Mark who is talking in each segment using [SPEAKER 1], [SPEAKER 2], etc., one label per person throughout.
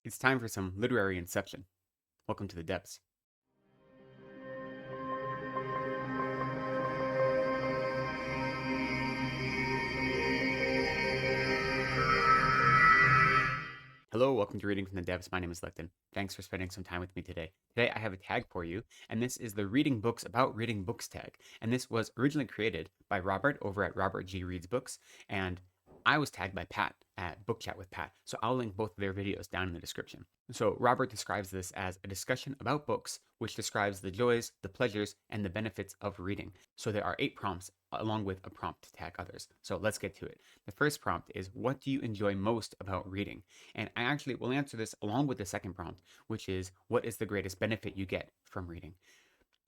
[SPEAKER 1] It's time for some literary inception. Welcome to the depths. Hello, welcome to Reading from the Depths. My name is Lecton. Thanks for spending some time with me today. Today I have a tag for you, and this is the Reading Books About Reading Books tag. And this was originally created by Robert over at Robert G. Reads Books, and I was tagged by Pat at Book Chat with Pat. So I'll link both of their videos down in the description. So Robert describes this as a discussion about books, which describes the joys, the pleasures, and the benefits of reading. So there are 8 prompts along with a prompt to tag others. So let's get to it. The first prompt is, what do you enjoy most about reading? And I actually will answer this along with the second prompt, which is, what is the greatest benefit you get from reading?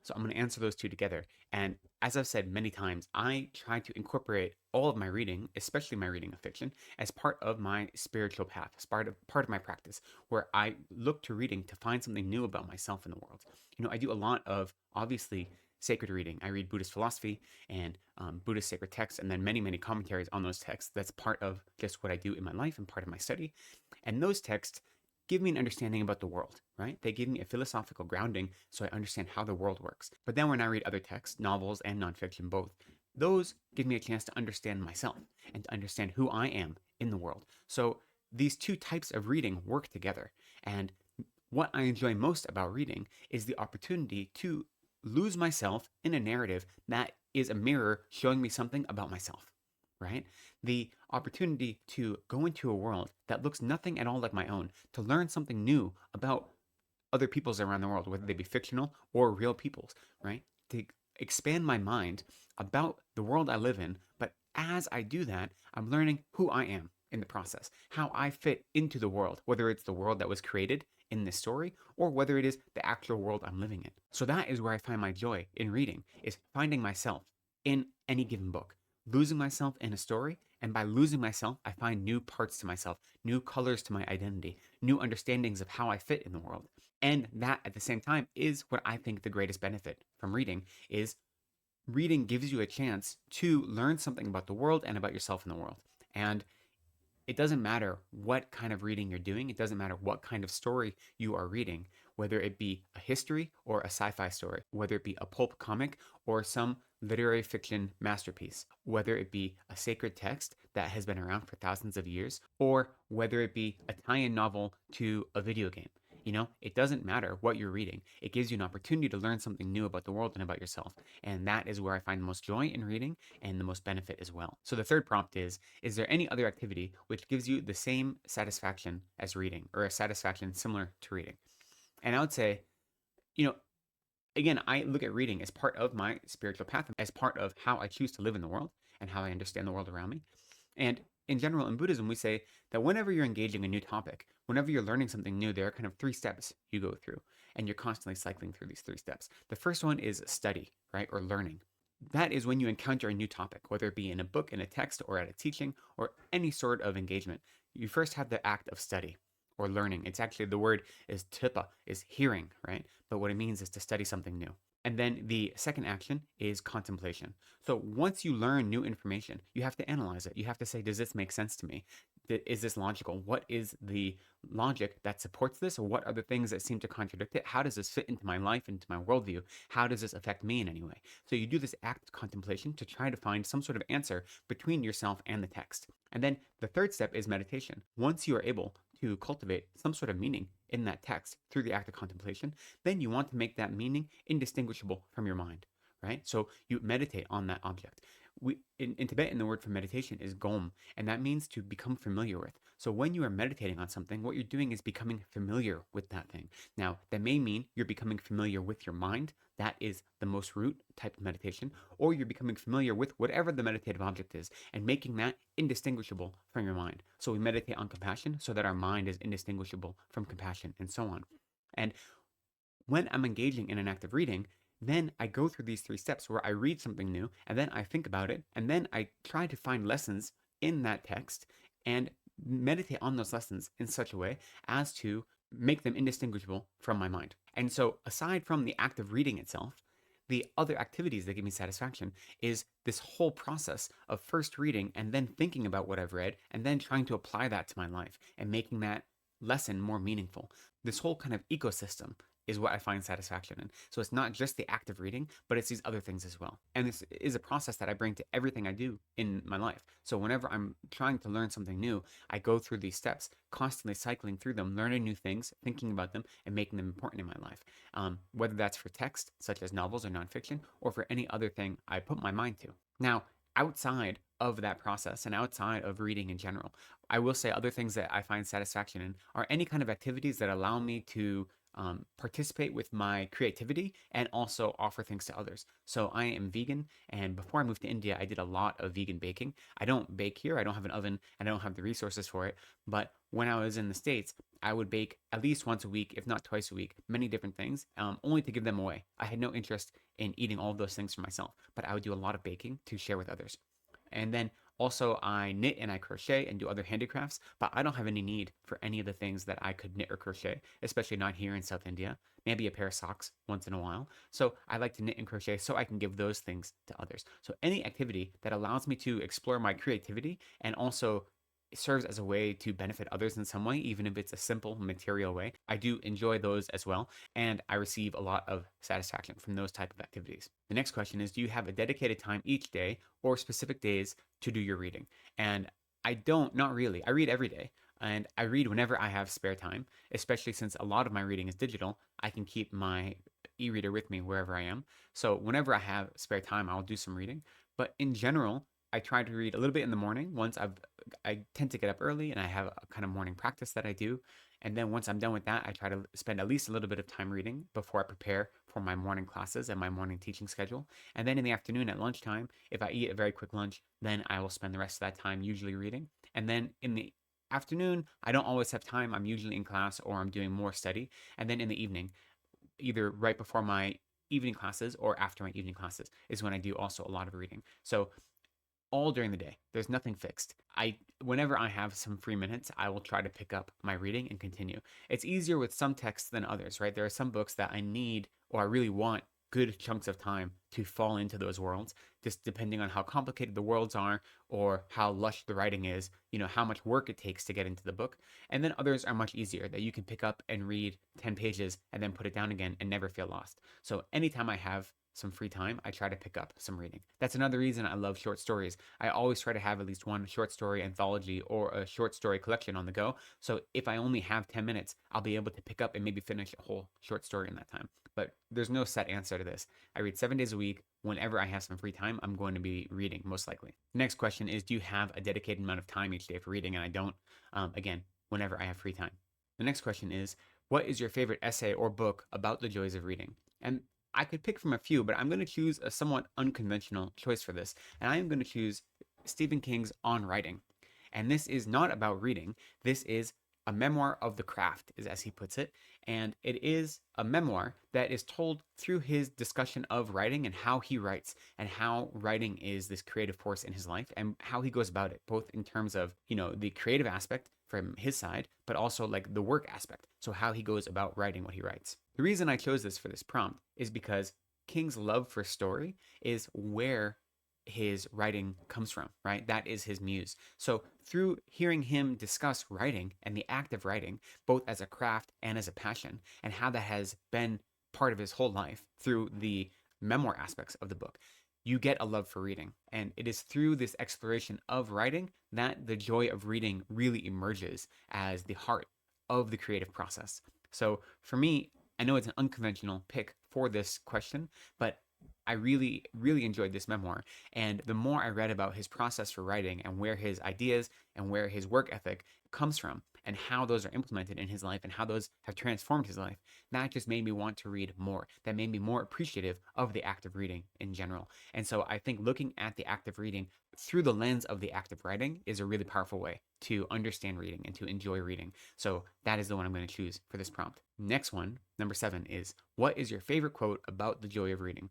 [SPEAKER 1] So I'm going to answer those two together. And as I've said many times, I try to incorporate all of my reading, especially my reading of fiction, as part of my spiritual path, as part of my practice, where I look to reading to find something new about myself in the world. I do a lot of, obviously, sacred reading. I read Buddhist philosophy and Buddhist sacred texts, and then many, many commentaries on those texts. That's part of just what I do in my life and part of my study. And those texts give me an understanding about the world, right? They give me a philosophical grounding so I understand how the world works. But then when I read other texts, novels and nonfiction both, those give me a chance to understand myself and to understand who I am in the world. So these two types of reading work together. And what I enjoy most about reading is the opportunity to lose myself in a narrative that is a mirror showing me something about myself, right? The opportunity to go into a world that looks nothing at all like my own, to learn something new about other peoples around the world, whether they be fictional or real peoples, right? To expand my mind about the world I live in. But as I do that, I'm learning who I am in the process, how I fit into the world, whether it's the world that was created in this story or whether it is the actual world I'm living in. So that is where I find my joy in reading, is finding myself in any given book, losing myself in a story, and by losing myself, I find new parts to myself, new colors to my identity, new understandings of how I fit in the world. And that at the same time is what I think the greatest benefit from reading is. Reading gives you a chance to learn something about the world and about yourself in the world. And it doesn't matter what kind of reading you're doing. It doesn't matter what kind of story you are reading, whether it be a history or a sci-fi story, whether it be a pulp comic or some literary fiction masterpiece, whether it be a sacred text that has been around for thousands of years, or whether it be a tie-in novel to a video game. It doesn't matter what you're reading. It gives you an opportunity to learn something new about the world and about yourself. And that is where I find the most joy in reading and the most benefit as well. So the third prompt is there any other activity which gives you the same satisfaction as reading, or a satisfaction similar to reading? And I would say, you know, again, I look at reading as part of my spiritual path, as part of how I choose to live in the world and how I understand the world around me. And in general, in Buddhism, we say that whenever you're engaging a new topic, whenever you're learning something new, there are kind of 3 steps you go through, and you're constantly cycling through these 3 steps. The first one is study, right, or learning. That is when you encounter a new topic, whether it be in a book, in a text, or at a teaching, or any sort of engagement. You first have the act of study or learning. It's actually, the word is tipa, is hearing, right? But what it means is to study something new. And then the second action is contemplation. So once you learn new information, you have to analyze it. You have to say, does this make sense to me? Is this logical? What is the logic that supports this? Or what are the things that seem to contradict it? How does this fit into my life, into my worldview? How does this affect me in any way? So you do this act of contemplation to try to find some sort of answer between yourself and the text. And then the third step is meditation. Once you are able to cultivate some sort of meaning in that text through the act of contemplation, then you want to make that meaning indistinguishable from your mind, right? So you meditate on that object. In Tibetan, the word for meditation is gom, and that means to become familiar with. So when you are meditating on something, what you're doing is becoming familiar with that thing. Now, that may mean you're becoming familiar with your mind. That is the most root type of meditation. Or you're becoming familiar with whatever the meditative object is and making that indistinguishable from your mind. So we meditate on compassion so that our mind is indistinguishable from compassion, and so on. And when I'm engaging in an act of reading, then I go through these 3 steps where I read something new, and then I think about it, and then I try to find lessons in that text and meditate on those lessons in such a way as to make them indistinguishable from my mind. And so, aside from the act of reading itself, the other activities that give me satisfaction is this whole process of first reading and then thinking about what I've read and then trying to apply that to my life and making that lesson more meaningful. This whole kind of ecosystem is what I find satisfaction in. So it's not just the act of reading, but it's these other things as well. And this is a process that I bring to everything I do in my life. So whenever I'm trying to learn something new, I go through these steps, constantly cycling through them, learning new things, thinking about them, and making them important in my life. Whether that's for text, such as novels or nonfiction, or for any other thing I put my mind to. Now, outside of that process and outside of reading in general, I will say other things that I find satisfaction in are any kind of activities that allow me to participate with my creativity and also offer things to others. So I am vegan, and before I moved to India, I did a lot of vegan baking. I don't bake here, I don't have an oven, and I don't have the resources for it. But when I was in the States, I would bake at least once a week, if not twice a week, many different things, only to give them away. I had no interest in eating all of those things for myself, but I would do a lot of baking to share with others. And then also, I knit and I crochet and do other handicrafts, but I don't have any need for any of the things that I could knit or crochet, especially not here in South India. Maybe a pair of socks once in a while. So I like to knit and crochet so I can give those things to others. So any activity that allows me to explore my creativity and also serves as a way to benefit others in some way, even if it's a simple material way, I do enjoy those as well, and I receive a lot of satisfaction from those type of activities. The next question is, do you have a dedicated time each day or specific days to do your reading? And I don't, not really. I read every day, and I read whenever I have spare time, especially since a lot of my reading is digital. I can keep my e-reader with me wherever I am. So whenever I have spare time, I'll do some reading. But in general, I try to read a little bit in the morning. I tend to get up early and I have a kind of morning practice that I do. And then once I'm done with that, I try to spend at least a little bit of time reading before I prepare for my morning classes and my morning teaching schedule. And then in the afternoon at lunchtime, if I eat a very quick lunch, then I will spend the rest of that time usually reading. And then in the afternoon, I don't always have time. I'm usually in class or I'm doing more study. And then in the evening, either right before my evening classes or after my evening classes is when I do also a lot of reading. So all during the day. There's nothing fixed. Whenever I have some free minutes, I will try to pick up my reading and continue. It's easier with some texts than others, right? There are some books that I need or I really want good chunks of time to fall into those worlds, just depending on how complicated the worlds are or how lush the writing is, how much work it takes to get into the book. And then others are much easier that you can pick up and read 10 pages and then put it down again and never feel lost. So anytime I have some free time, I try to pick up some reading. That's another reason I love short stories. I always try to have at least one short story anthology or a short story collection on the go. So if I only have 10 minutes, I'll be able to pick up and maybe finish a whole short story in that time. But there's no set answer to this. I read 7 days a week. Whenever I have some free time, I'm going to be reading, most likely. The next question is, do you have a dedicated amount of time each day for reading? And I don't, again, whenever I have free time. The next question is, what is your favorite essay or book about the joys of reading? And I could pick from a few, but I'm going to choose a somewhat unconventional choice for this. And I am going to choose Stephen King's On Writing. And this is not about reading. This is a memoir of the craft, as he puts it. And it is a memoir that is told through his discussion of writing and how he writes and how writing is this creative force in his life and how he goes about it, both in terms of, the creative aspect from his side, but also like the work aspect. So how he goes about writing what he writes. The reason I chose this for this prompt is because King's love for story is where his writing comes from, right? That is his muse. So through hearing him discuss writing and the act of writing, both as a craft and as a passion, and how that has been part of his whole life through the memoir aspects of the book, you get a love for reading. And it is through this exploration of writing that the joy of reading really emerges as the heart of the creative process. So for me, I know it's an unconventional pick for this question, but I really, really enjoyed this memoir. And the more I read about his process for writing and where his ideas and where his work ethic comes from and how those are implemented in his life and how those have transformed his life, that just made me want to read more. That made me more appreciative of the act of reading in general. And so I think looking at the act of reading through the lens of the act of writing is a really powerful way to understand reading and to enjoy reading. So that is the one I'm going to choose for this prompt. Next one, number 7, is, what is your favorite quote about the joy of reading?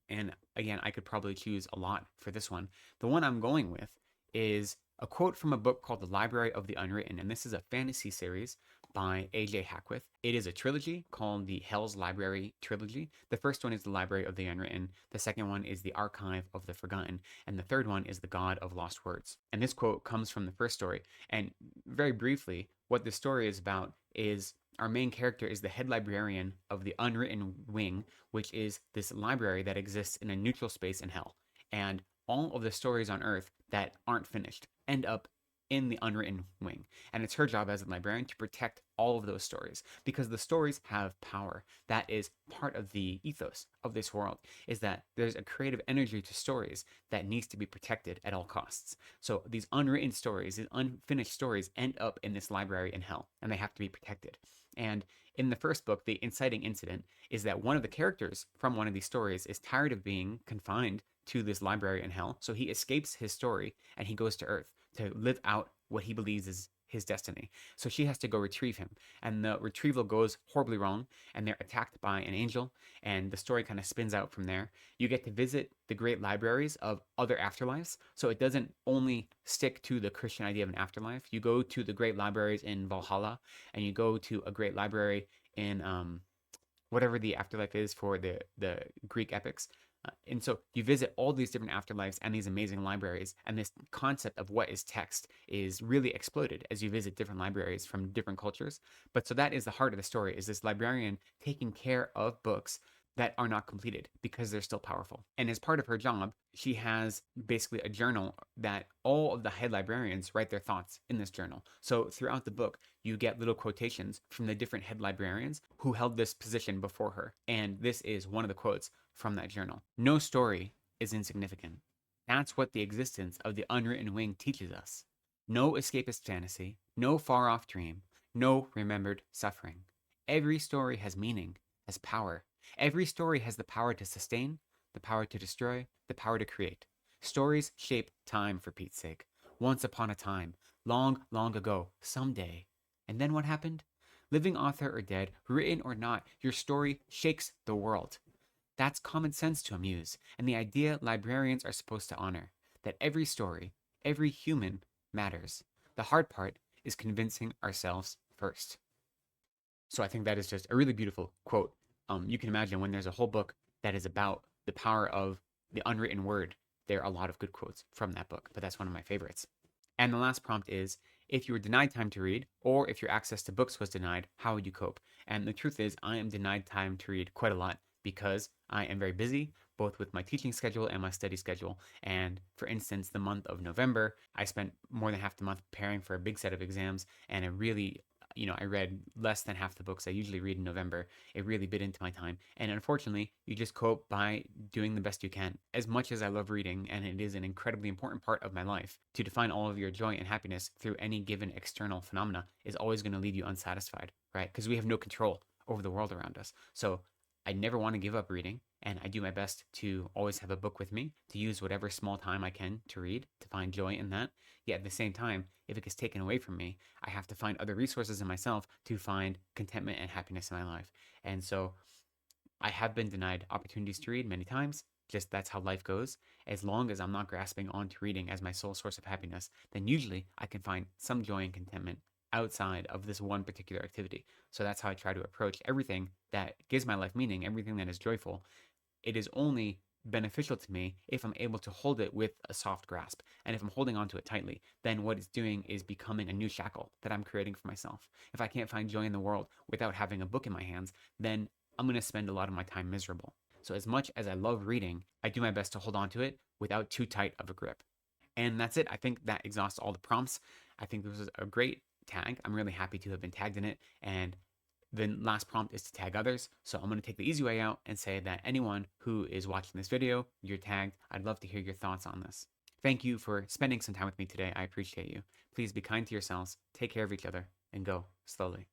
[SPEAKER 1] And again, I could probably choose a lot for this one. The one I'm going with is a quote from a book called The Library of the Unwritten. And this is a fantasy series by A.J. Hackworth. It is a trilogy called the Hell's Library trilogy. The first one is the Library of the Unwritten, the second one is the Archive of the Forgotten, and the third one is the God of Lost Words. And this quote comes from the first story. And very briefly, what the story is about is our main character is the head librarian of the Unwritten Wing, which is this library that exists in a neutral space in hell. And all of the stories on Earth that aren't finished end up in the Unwritten Wing. And it's her job as a librarian to protect all of those stories because the stories have power. That is part of the ethos of this world, is that there's a creative energy to stories that needs to be protected at all costs. So these unwritten stories, these unfinished stories end up in this library in hell, and they have to be protected. And in the first book, the inciting incident is that one of the characters from one of these stories is tired of being confined to this library in hell. So he escapes his story and he goes to Earth to live out what he believes is his destiny. So she has to go retrieve him. And the retrieval goes horribly wrong, and they're attacked by an angel, and the story kind of spins out from there. You get to visit the great libraries of other afterlives. So it doesn't only stick to the Christian idea of an afterlife. You go to the great libraries in Valhalla, and you go to a great library in whatever the afterlife is for the Greek epics. And so you visit all these different afterlives and these amazing libraries, and this concept of what is text is really exploded as you visit different libraries from different cultures. But so that is the heart of the story, is this librarian taking care of books that are not completed because they're still powerful. And as part of her job, she has basically a journal that all of the head librarians write their thoughts in this journal. So throughout the book, you get little quotations from the different head librarians who held this position before her. And this is one of the quotes from that journal. No story is insignificant. That's what the existence of the Unwritten Wing teaches us. No escapist fantasy, no far-off dream, no remembered suffering. Every story has meaning, has power. Every story has the power to sustain, the power to destroy, the power to create. Stories shape time, for Pete's sake. Once upon a time, long, long ago, someday. And then what happened? Living author or dead, written or not, your story shakes the world. That's common sense to a muse, and the idea librarians are supposed to honor, that every story, every human matters. The hard part is convincing ourselves first. So I think that is just a really beautiful quote. You can imagine when there's a whole book that is about the power of the unwritten word, there are a lot of good quotes from that book, but that's one of my favorites. And the last prompt is, if you were denied time to read, or if your access to books was denied, how would you cope? And the truth is, I am denied time to read quite a lot because I am very busy, both with my teaching schedule and my study schedule. And for instance, the month of November, I spent more than half the month preparing for a big set of exams, and it really I read less than half the books I usually read in November. It really bit into my time. And unfortunately, you just cope by doing the best you can. As much as I love reading, and it is an incredibly important part of my life, to define all of your joy and happiness through any given external phenomena is always going to leave you unsatisfied, right? Because we have no control over the world around us. So I never want to give up reading, and I do my best to always have a book with me, to use whatever small time I can to read, to find joy in that. Yet at the same time, if it gets taken away from me, I have to find other resources in myself to find contentment and happiness in my life. And so I have been denied opportunities to read many times. Just that's how life goes. As long as I'm not grasping onto reading as my sole source of happiness, then usually I can find some joy and contentment outside of this one particular activity. So that's how I try to approach everything that gives my life meaning, everything that is joyful. It is only beneficial to me if I'm able to hold it with a soft grasp. And if I'm holding onto it tightly, then what it's doing is becoming a new shackle that I'm creating for myself. If I can't find joy in the world without having a book in my hands, then I'm going to spend a lot of my time miserable. So as much as I love reading, I do my best to hold on to it without too tight of a grip. And that's it. I think that exhausts all the prompts. I think this was a great tag. I'm really happy to have been tagged in it. And the last prompt is to tag others. So I'm going to take the easy way out and say that anyone who is watching this video, you're tagged. I'd love to hear your thoughts on this. Thank you for spending some time with me today. I appreciate you. Please be kind to yourselves, take care of each other, and go slowly.